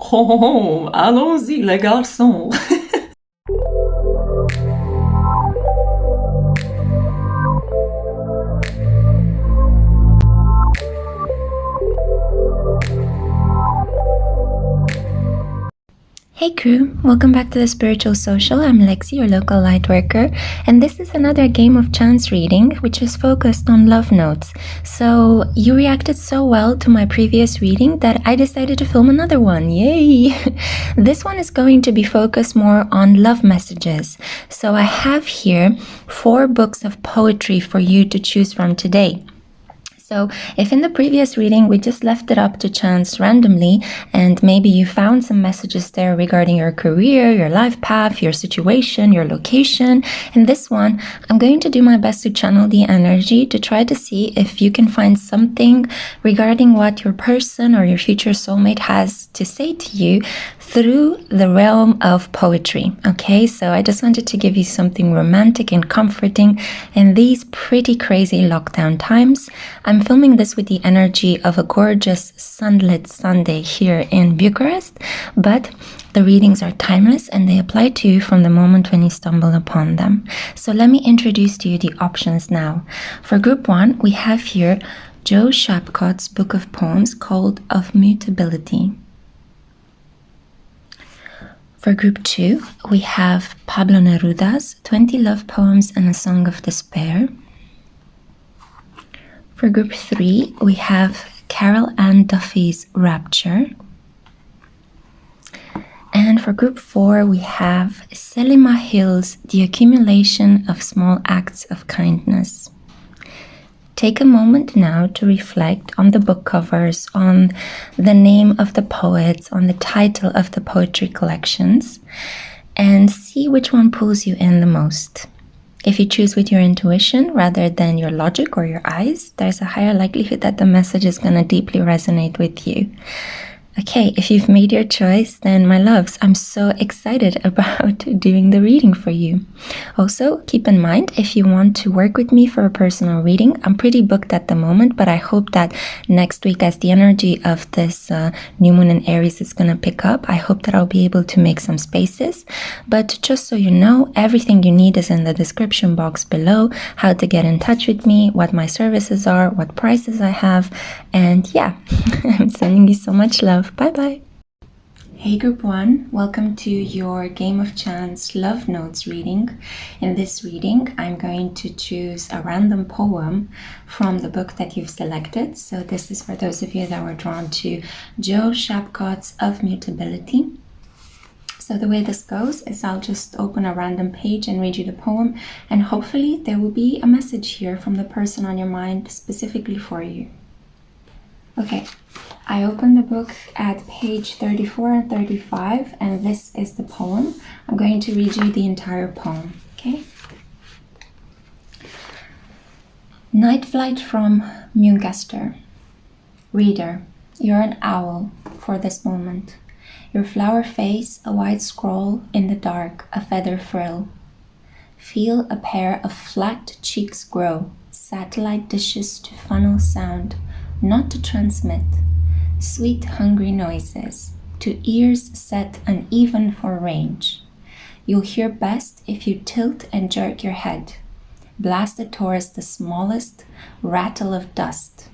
Oh, allons-y, les garçons. Hey crew, welcome back to the Spiritual Social. I'm Lexi, your local light worker, and this is another game of chance reading which is focused on love notes. So you reacted so well to my previous reading that I decided to film another one. Yay! This one is going to be focused more on love messages. So I have here 4 books of poetry for you to choose from today. So if in the previous reading we just left it up to chance randomly and maybe you found some messages there regarding your career, your life path, your situation, your location, in this one I'm going to do my best to channel the energy to try to see if you can find something regarding what your person or your future soulmate has to say to you through the realm of poetry. Okay, so I just wanted to give you something romantic and comforting in these pretty crazy lockdown times. I'm filming this with the energy of a gorgeous sunlit Sunday here in Bucharest, but the readings are timeless and they apply to you from the moment when you stumble upon them. So let me introduce to you the options now. For group 1, we have here Joe Shapcott's book of poems called Of Mutability. For group 2, we have Pablo Neruda's 20 Love Poems and a Song of Despair. For group 3, we have Carol Ann Duffy's Rapture. And for group 4, we have Selima Hill's The Accumulation of Small Acts of Kindness. Take a moment now to reflect on the book covers, on the name of the poets, on the title of the poetry collections, and see which one pulls you in the most. If you choose with your intuition rather than your logic or your eyes, there's a higher likelihood that the message is going to deeply resonate with you. Okay, if you've made your choice, then my loves, I'm so excited about doing the reading for you. Also, keep in mind, if you want to work with me for a personal reading, I'm pretty booked at the moment, but I hope that next week, as the energy of this new moon in Aries is going to pick up, I hope that I'll be able to make some spaces. But just so you know, everything you need is in the description box below, how to get in touch with me, what my services are, what prices I have, and yeah, I'm sending you so much love. Bye-bye. Hey group 1, welcome to your Game of Chance Love Notes reading. In this reading, I'm going to choose a random poem from the book that you've selected. So this is for those of you that were drawn to Joe Shapcott's Of Mutability. So the way this goes is I'll just open a random page and read you the poem, and hopefully there will be a message here from the person on your mind specifically for you. Okay, I opened the book at page 34 and 35, and this is the poem. I'm going to read you the entire poem, okay? Night Flight from Muncaster. Reader, you're an owl for this moment. Your flower face, a white scroll, in the dark, a feather frill. Feel a pair of flat cheeks grow, satellite dishes to funnel sound, not to transmit, sweet hungry noises, to ears set uneven for range. You'll hear best if you tilt and jerk your head, blasted towards the smallest rattle of dust.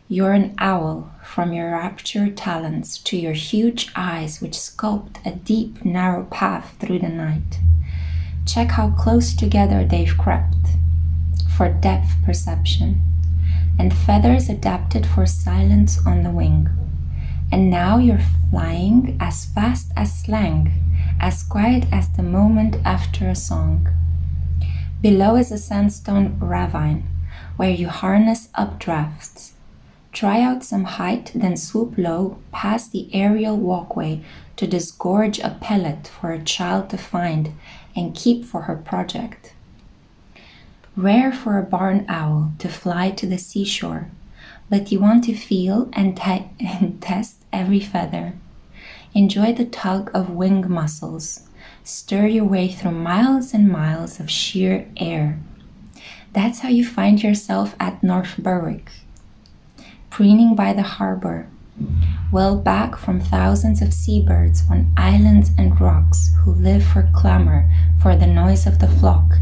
You're an owl from your rapture talons to your huge eyes which sculpt a deep, narrow path through the night. Check how close together they've crept for depth perception, and feathers adapted for silence on the wing. And now you're flying as fast as slang, as quiet as the moment after a song. Below is a sandstone ravine, where you harness updrafts. Try out some height, then swoop low past the aerial walkway to disgorge a pellet for a child to find and keep for her project. Rare for a barn owl to fly to the seashore, but you want to feel and test every feather. Enjoy the tug of wing muscles. Stir your way through miles and miles of sheer air. That's how you find yourself at North Berwick, preening by the harbor, well back from thousands of seabirds on islands and rocks who live for clamor, for the noise of the flock,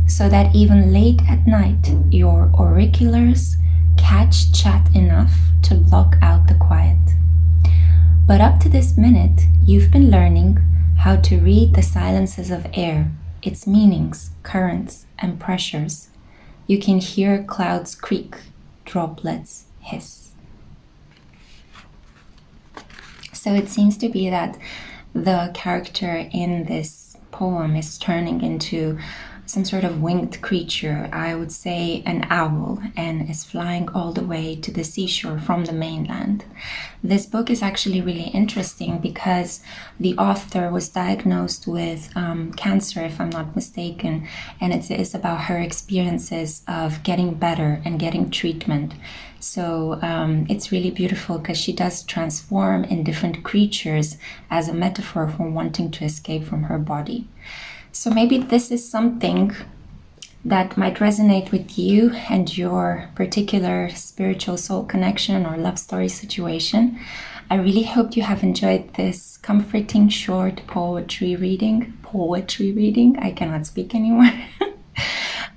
so that even late at night your auriculars catch chat enough to block out the quiet. But up to this minute, you've been learning how to read the silences of air, its meanings, currents, and pressures. You can hear clouds creak, droplets hiss. So it seems to be that the character in this poem is turning into some sort of winged creature, I would say an owl, and is flying all the way to the seashore from the mainland. This book is actually really interesting because the author was diagnosed with cancer, if I'm not mistaken, and it is about her experiences of getting better and getting treatment. So it's really beautiful because she does transform in different creatures as a metaphor for wanting to escape from her body. So maybe this is something that might resonate with you and your particular spiritual soul connection or love story situation. I really hope you have enjoyed this comforting short poetry reading. I cannot speak anymore.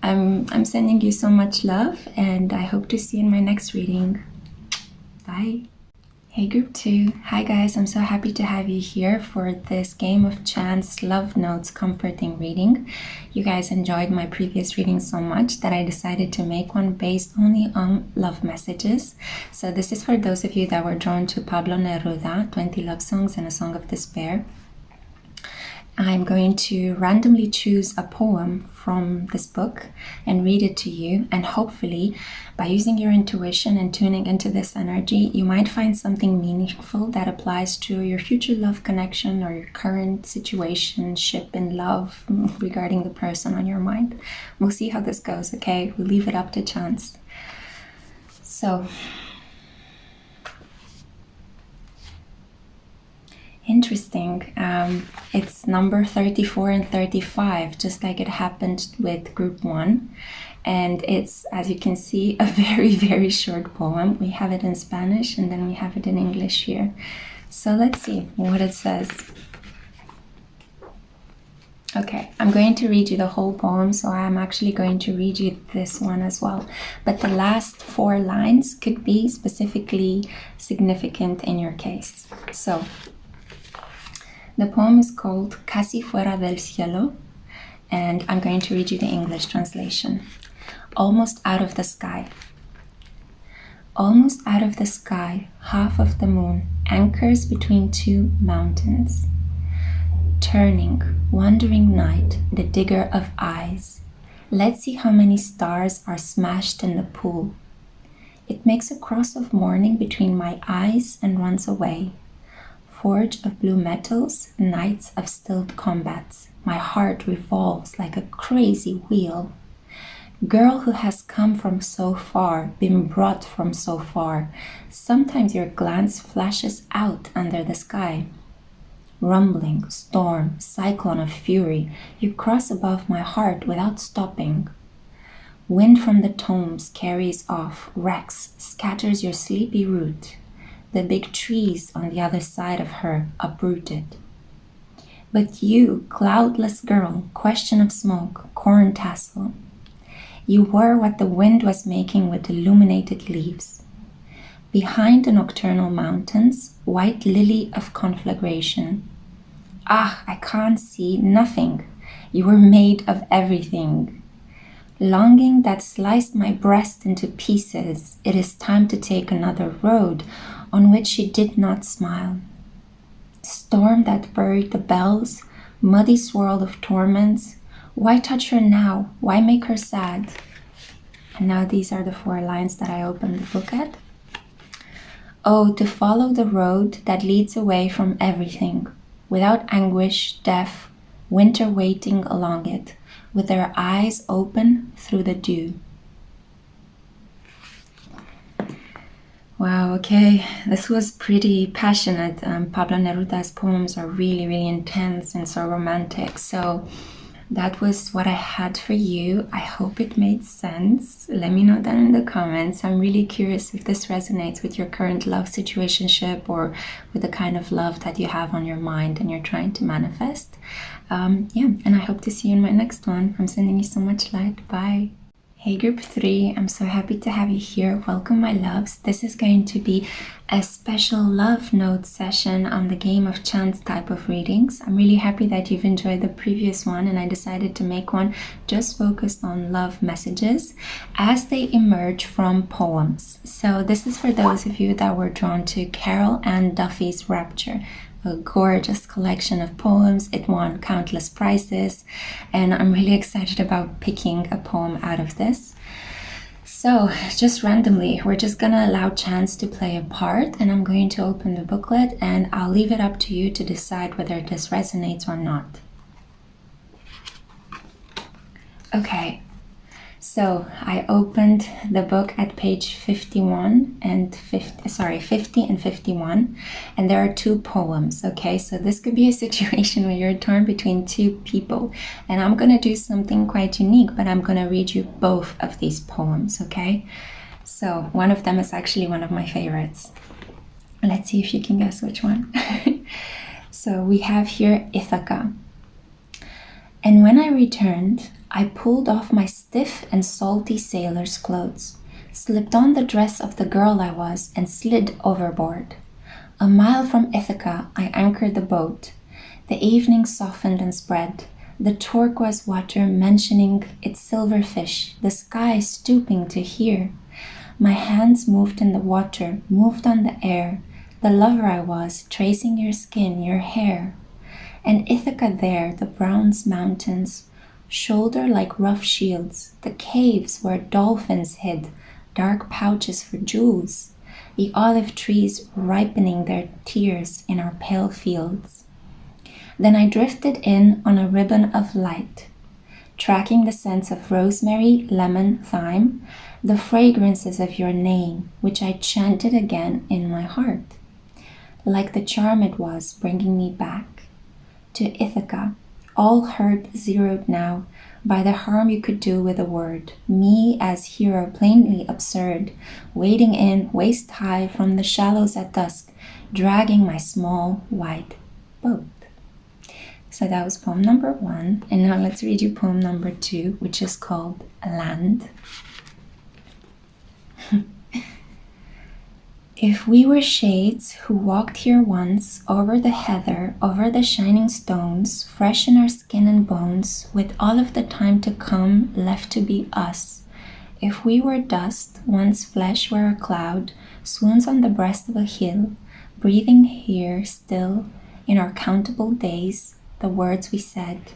I'm sending you so much love, and I hope to see you in my next reading. Bye. Hey group 2, hi guys, I'm so happy to have you here for this Game of Chance Love Notes comforting reading. You guys enjoyed my previous reading so much that I decided to make one based only on love messages. So this is for those of you that were drawn to Pablo Neruda, 20 Love Songs and a Song of Despair. I'm going to randomly choose a poem from this book and read it to you, and hopefully by using your intuition and tuning into this energy, you might find something meaningful that applies to your future love connection or your current situationship in love regarding the person on your mind. We'll see how this goes, okay? We'll leave it up to chance. So interesting. It's number 34 and 35, just like it happened with group 1. And it's, as you can see, a very, very short poem. We have it in Spanish and then we have it in English here. So let's see what it says. Okay, I'm going to read you the whole poem, so I'm actually going to read you this one as well. But the last 4 lines could be specifically significant in your case. So the poem is called Casi fuera del cielo, and I'm going to read you the English translation. Almost out of the sky. Almost out of the sky, half of the moon anchors between 2 mountains. Turning, wandering night, the digger of eyes. Let's see how many stars are smashed in the pool. It makes a cross of morning between my eyes and runs away. Forge of blue metals, nights of stilled combats. My heart revolves like a crazy wheel. Girl who has come from so far, been brought from so far. Sometimes your glance flashes out under the sky. Rumbling, storm, cyclone of fury, you cross above my heart without stopping. Wind from the tombs carries off, wrecks, scatters your sleepy route. The big trees on the other side of her uprooted. But you, cloudless girl, question of smoke, corn tassel. You were what the wind was making with illuminated leaves. Behind the nocturnal mountains, white lily of conflagration. Ah, I can't see nothing. You were made of everything. Longing that sliced my breast into pieces, it is time to take another road on which she did not smile. Storm that buried the bells, muddy swirl of torments. Why touch her now? Why make her sad? And now these are the 4 lines that I opened the book at. Oh, to follow the road that leads away from everything, without anguish, death, winter waiting along it, with their eyes open through the dew. Wow, okay, this was pretty passionate. Pablo Neruda's poems are really, really intense and so romantic. So that was what I had for you. I hope it made sense. Let me know down in the comments. I'm really curious if this resonates with your current love situationship or with the kind of love that you have on your mind and you're trying to manifest. Yeah, and I hope to see you in my next one. I'm sending you so much light. Bye. Hey group 3, I'm so happy to have you here. Welcome my loves. This is going to be a special love note session on the game of chance type of readings. I'm really happy that you've enjoyed the previous one and I decided to make one just focused on love messages as they emerge from poems. So this is for those of you that were drawn to Carol and Duffy's Rapture. A gorgeous collection of poems. It won countless prizes and I'm really excited about picking a poem out of this. So just randomly, we're just gonna allow chance to play a part and I'm going to open the booklet and I'll leave it up to you to decide whether this resonates or not. Okay. So I opened the book at page 50 and 51, and there are 2 poems, okay? So this could be a situation where you're torn between 2 people, and I'm gonna do something quite unique, but I'm gonna read you both of these poems, okay? So one of them is actually one of my favorites. Let's see if you can guess which one. So we have here Ithaca. And when I returned, I pulled off my stiff and salty sailor's clothes, slipped on the dress of the girl I was, and slid overboard. A mile from Ithaca, I anchored the boat. The evening softened and spread, the turquoise water mentioning its silver fish, the sky stooping to hear. My hands moved in the water, moved on the air, the lover I was, tracing your skin, your hair. And Ithaca there, the bronze mountains, shoulder like rough shields, the caves where dolphins hid, dark pouches for jewels, the olive trees ripening their tears in our pale fields. Then I drifted in on a ribbon of light, tracking the scents of rosemary, lemon, thyme, the fragrances of your name, which I chanted again in my heart, like the charm it was bringing me back to Ithaca, all hurt zeroed now by the harm you could do with a word, me as hero plainly absurd, wading in waist high from the shallows at dusk, dragging my small white boat. So that was poem number 1, and now let's read you poem number 2, which is called Land. If we were shades who walked here once, over the heather, over the shining stones, fresh in our skin and bones, with all of the time to come left to be us. If we were dust, once flesh were a cloud, swoons on the breast of a hill, breathing here still, in our countable days, the words we said,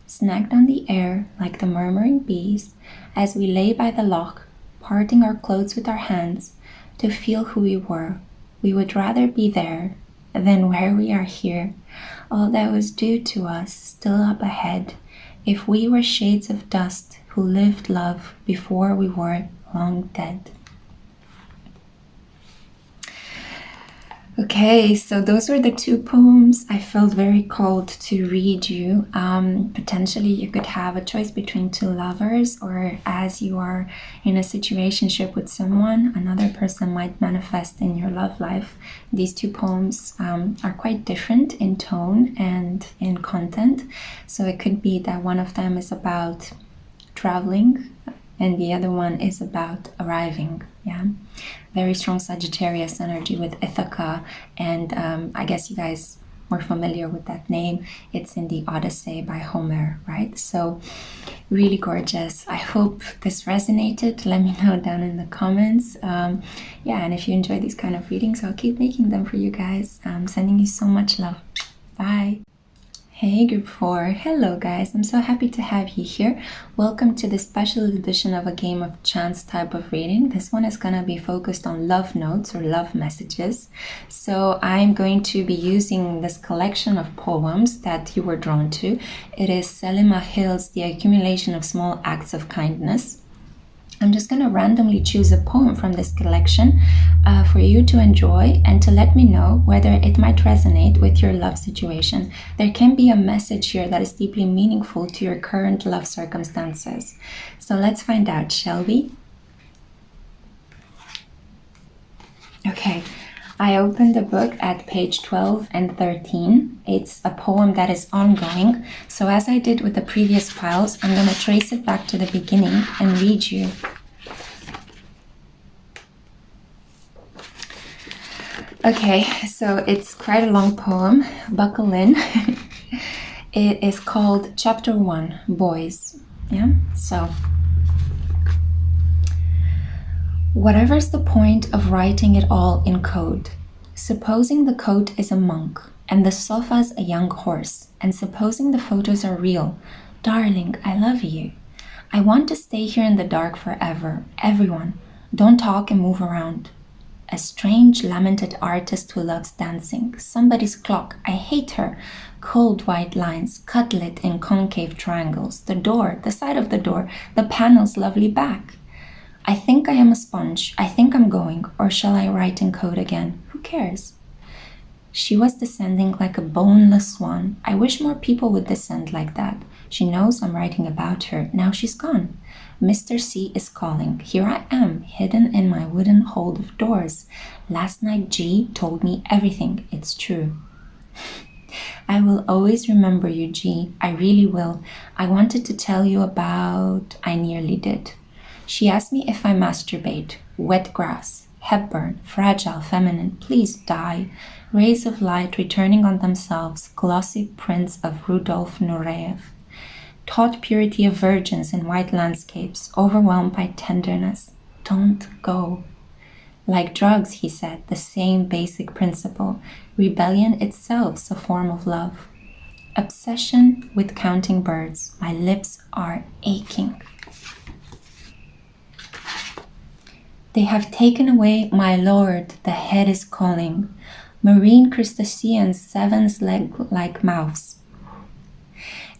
snagged on the air like the murmuring bees, as we lay by the loch, parting our clothes with our hands, to feel who we were. We would rather be there than where we are here, all that was due to us still up ahead, if we were shades of dust who lived love before we were long dead. Okay, so those were the 2 poems I felt very called to read you. Potentially you could have a choice between 2 lovers, or as you are in a situationship with someone, another person might manifest in your love life. These 2 poems are quite different in tone and in content. So it could be that one of them is about traveling and the other one is about arriving. Yeah, very strong Sagittarius energy with Ithaca, and I guess you guys were familiar with that name. It's in the Odyssey by Homer, right? So really gorgeous. I hope this resonated. Let me know down in the comments. Yeah, and if you enjoy these kind of readings, I'll keep making them for you guys. I'm sending you so much love. Bye. Hey group 4, hello guys, I'm so happy to have you here. Welcome to this special edition of a game of chance type of reading. This one is gonna be focused on love notes or love messages. So I'm going to be using this collection of poems that you were drawn to. It is Selima Hill's The Accumulation of Small Acts of Kindness. I'm just going to randomly choose a poem from this collection for you to enjoy and to let me know whether it might resonate with your love situation. There can be a message here that is deeply meaningful to your current love circumstances. So let's find out, shall we? Okay, I opened the book at page 12 and 13. It's a poem that is ongoing. So as I did with the previous piles, I'm going to trace it back to the beginning and read you. Okay, so it's quite a long poem. Buckle in. It is called Chapter 1, Boys. Yeah, so whatever's the point of writing it all in code? Supposing the coat is a monk and the sofa's a young horse, and supposing the photos are real, darling, I love you. I want to stay here in the dark forever. Everyone, don't talk and move around. A strange, lamented artist who loves dancing. Somebody's clock. I hate her. Cold white lines, cutlet in concave triangles. The door, the side of the door, the panel's lovely back. I think I am a sponge. I think I'm going. Or shall I write in code again? Who cares? She was descending like a boneless swan. I wish more people would descend like that. She knows I'm writing about her. Now she's gone. Mr. C is calling. Here I am, hidden in my wooden hold of doors. Last night G told me everything. It's true. I will always remember you, G. I really will. I wanted to tell you about... I nearly did. She asked me if I masturbate. Wet grass. Hepburn. Fragile, feminine. Please die. Rays of light returning on themselves. Glossy prints of Rudolf Nureyev. Taught purity of virgins in white landscapes. Overwhelmed by tenderness. Don't go. Like drugs, he said, the same basic principle. Rebellion itself's a form of love. Obsession with counting birds. My lips are aching. They have taken away my lord, the head is calling. Marine crustaceans, sevens leg-like mouths.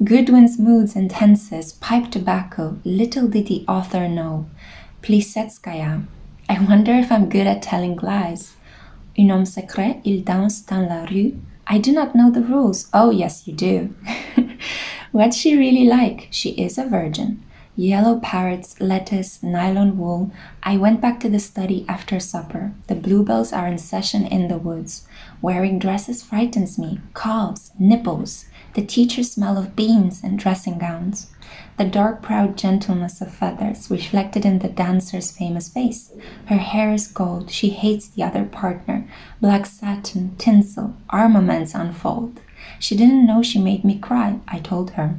Goodwin's moods and tenses, pipe tobacco, little did the author know. Plisetskaya. I wonder if I'm good at telling lies. Un homme secret, il danse dans la rue. I do not know the rules. Oh, yes, you do. What's she really like? She is a virgin. Yellow parrots, lettuce, nylon wool. I went back to the study after supper. The bluebells are in session in the woods. Wearing dresses frightens me. Calves, nipples. The teacher's smell of beans and dressing gowns. The dark, proud gentleness of feathers reflected in the dancer's famous face. Her hair is gold. She hates the other partner. Black satin, tinsel, armaments unfold. She didn't know she made me cry, I told her.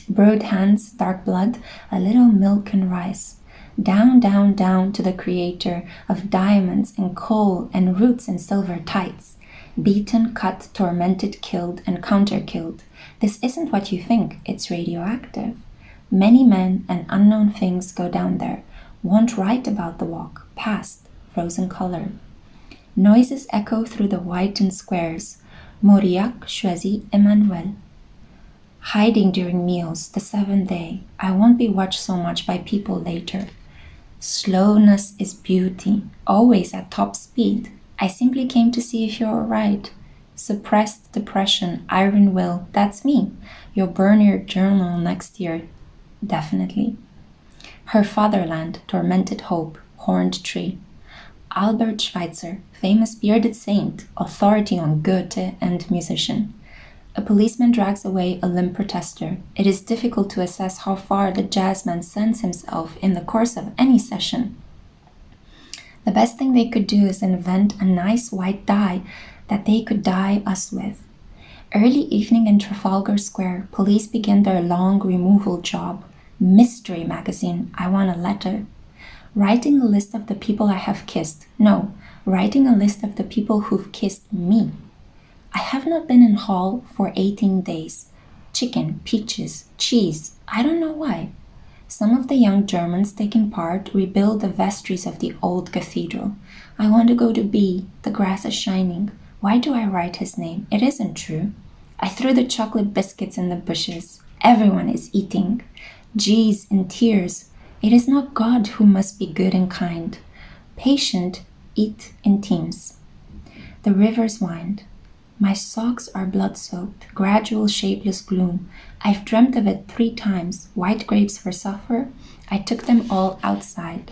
Broad hands, dark blood, a little milk and rice. Down, down, down to the creator of diamonds and coal and roots and silver tights. Beaten, cut, tormented, killed, and counter-killed. This isn't what you think, it's radioactive. Many men and unknown things go down there. Won't write about the walk, past, frozen color. Noises echo through the whitened squares. Mauriac, Choisy, Emmanuel. Hiding during meals, the 7th day. I won't be watched so much by people later. Slowness is beauty, always at top speed. I simply came to see if you're alright. Suppressed depression, iron will, that's me. You'll burn your journal next year. Definitely. Her fatherland, tormented hope, horned tree. Albert Schweitzer, famous bearded saint, authority on Goethe and musician. A policeman drags away a limp protester. It is difficult to assess how far the jazzman sends himself in the course of any session. The best thing they could do is invent a nice white dye that they could dye us with. Early evening in Trafalgar Square, police begin their long removal job. Mystery magazine, I want a letter. Writing a list of the people I have kissed. No, writing a list of the people who've kissed me. I have not been in hall for 18 days. Chicken, peaches, cheese, I don't know why. Some of the young Germans taking part rebuild the vestries of the old cathedral. I want to go to B, the grass is shining. Why do I write his name? It isn't true. I threw the chocolate biscuits in the bushes. Everyone is eating. G's in tears. It is not God who must be good and kind. Patient, eat in teams. The rivers wind. My socks are blood-soaked, gradual shapeless gloom. I've dreamt of it 3 times. White grapes for supper. I took them all outside.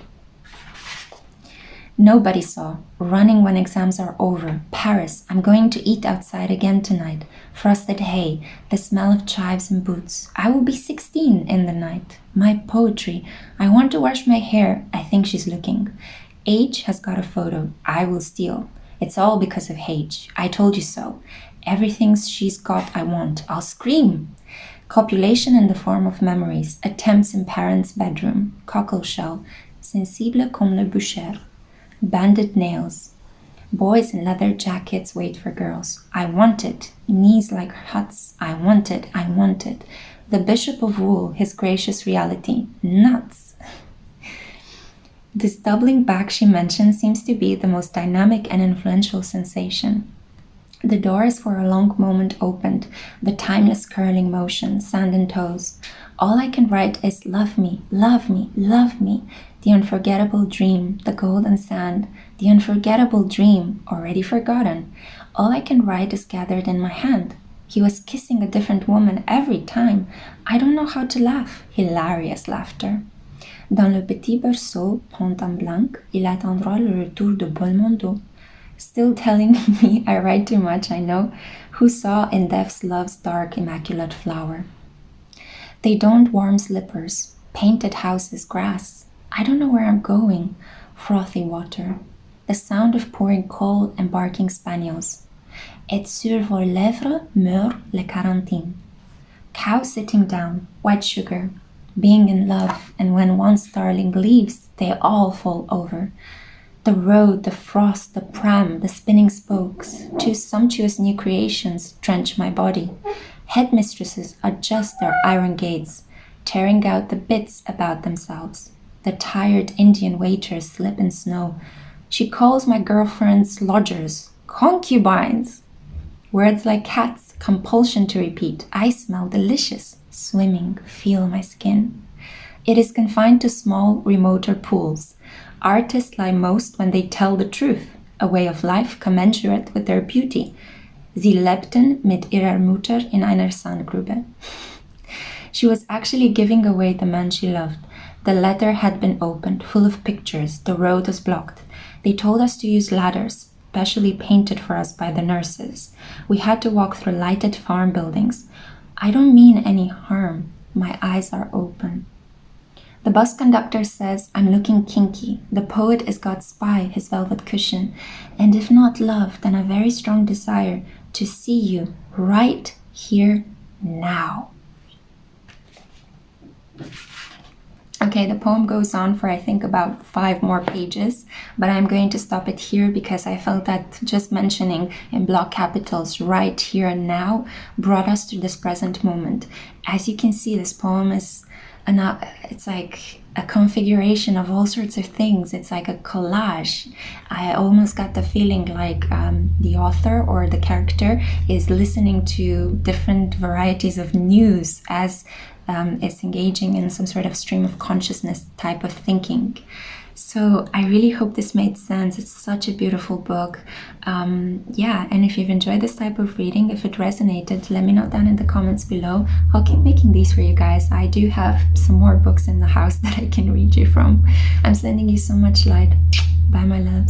Nobody saw. Running when exams are over. Paris. I'm going to eat outside again tonight. Frosted hay. The smell of chives and boots. I will be 16 in the night. My poetry. I want to wash my hair. I think she's looking. H has got a photo. I will steal. It's all because of H. I told you so. Everything she's got I want. I'll scream. Copulation in the form of memories. Attempts in parents' bedroom. Cockle shell. Sensible comme le boucher. Banded nails. Boys in leather jackets wait for girls. I want it. Knees like huts. I want it. I want it. The Bishop of Wool, his gracious reality. Nuts. This doubling back she mentioned seems to be the most dynamic and influential sensation. The door is for a long moment opened, the timeless curling motion, sand and toes. All I can write is love me, love me, love me. The unforgettable dream, the golden sand, the unforgettable dream, already forgotten. All I can write is gathered in my hand. He was kissing a different woman every time. I don't know how to laugh. Hilarious laughter. Dans le petit berceau, printemps blanc, il attendra le retour de Belmondo. Still telling me I write too much, I know. Who saw in death's love's dark, immaculate flower? They donned warm slippers, painted houses, grass. I don't know where I'm going. Frothy water. The sound of pouring coal and barking spaniels. Et sur vos lèvres meurt la quarantaine. Cow sitting down, white sugar. Being in love, and when one starling leaves, they all fall over. The road, the frost, the pram, the spinning spokes, 2 sumptuous new creations drench my body. Headmistresses adjust their iron gates, tearing out the bits about themselves. The tired Indian waiters slip in snow. She calls my girlfriends lodgers, concubines. Words like cats, compulsion to repeat. I smell delicious. Swimming, feel my skin. It is confined to small, remoter pools. Artists lie most when they tell the truth, a way of life commensurate with their beauty. Sie lebten mit ihrer Mutter in einer Sandgrube. She was actually giving away the man she loved. The letter had been opened, full of pictures. The road was blocked. They told us to use ladders, specially painted for us by the nurses. We had to walk through lighted farm buildings. I don't mean any harm. My eyes are open. The bus conductor says I'm looking kinky. The poet is God's spy, his velvet cushion. And if not love, then a very strong desire to see you right here now. Okay, the poem goes on for I think about 5 more pages, but I'm going to stop it here because I felt that just mentioning in block capitals right here and now brought us to this present moment. As you can see, this poem is it's like a configuration of all sorts of things. It's like a collage. I almost got the feeling like the author or the character is listening to different varieties of news as it's engaging in some sort of stream of consciousness type of thinking. So I really hope this made sense. It's such a beautiful book. Yeah, and if you've enjoyed this type of reading, if it resonated, let me know down in the comments below. I'll keep making these for you guys. I do have some more books in the house that I can read you from. I'm sending you so much light. Bye, my loves.